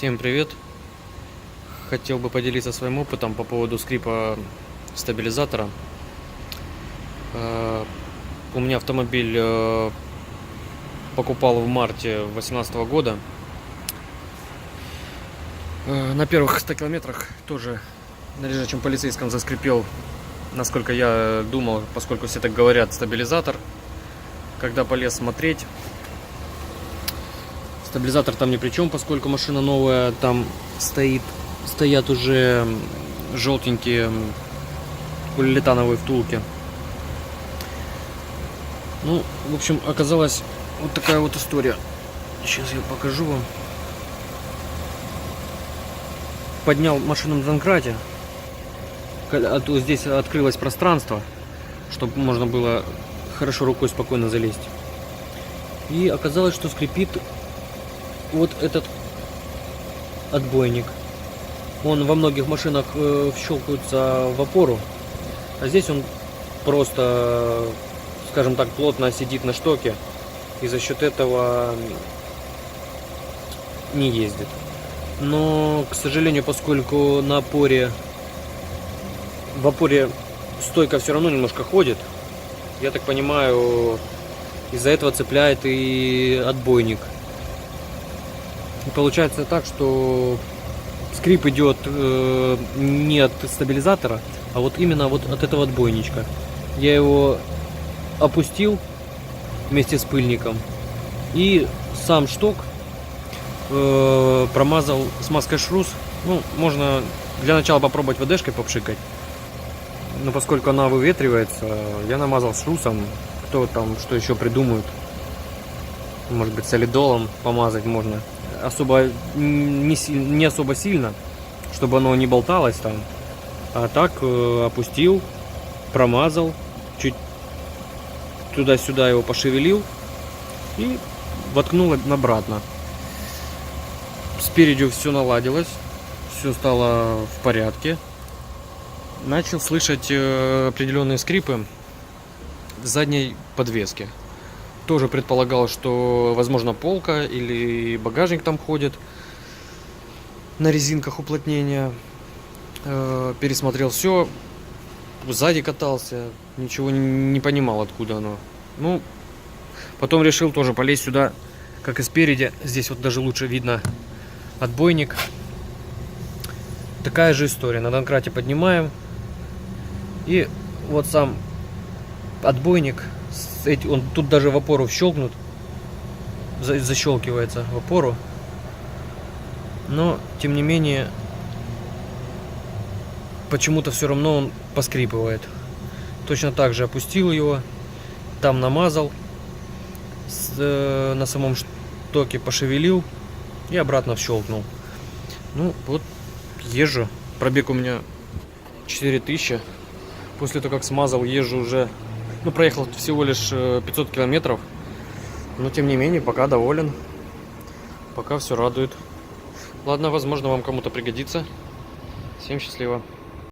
Всем привет! Хотел бы поделиться своим опытом по поводу скрипа стабилизатора. У меня автомобиль покупал в марте 2018 года. На первых 100 километрах тоже на лежачем полицейском заскрипел, насколько я думал, поскольку все так говорят, стабилизатор. Когда полез смотреть, стабилизатор там ни при чем, поскольку машина новая, там стоят уже желтенькие полиуретановые втулки. Ну, в общем, оказалась вот такая вот история. Сейчас я покажу вам. Поднял машину на донкрате. Здесь открылось пространство, чтобы можно было хорошо рукой спокойно залезть. И оказалось, что скрипит вот этот отбойник. Он во многих машинах вщелкивается в опору, а здесь он просто, скажем так, плотно сидит на штоке и за счет этого не ездит. Но, к сожалению, поскольку в опоре стойка все равно немножко ходит, я так понимаю, из-за этого цепляет и отбойник. И получается так, что скрип идет не от стабилизатора, а вот именно вот от этого отбойничка. Я его опустил вместе с пыльником и сам шток промазал смазкой шрус. Ну, можно для начала попробовать ВДшкой попшикать, но поскольку она выветривается, я намазал шрусом. Кто там что еще придумают, может быть, солидолом помазать можно. Не особо сильно, чтобы оно не болталось там, а так опустил, промазал, чуть туда-сюда его пошевелил и воткнул обратно. Спереди все наладилось, все стало в порядке. Начал слышать определенные скрипы в задней подвеске. Тоже предполагал, что, возможно, полка или багажник там ходит на резинках уплотнения. Пересмотрел все, сзади катался, ничего не понимал, откуда оно. Ну, потом решил тоже полезть сюда, как и спереди. Здесь вот даже лучше видно отбойник. Такая же история. На донкрате поднимаем. И вот сам отбойник, он тут даже в опору щелкнут, защелкивается в опору, но тем не менее почему-то все равно он поскрипывает. Точно так же опустил его, там намазал, на самом штоке пошевелил и обратно щелкнул. Ну вот, езжу, пробег у меня 4000. После того, как смазал, езжу уже, проехал всего лишь 500 километров, но тем не менее пока доволен, пока все радует. Ладно, возможно, вам кому-то пригодится. Всем счастливо.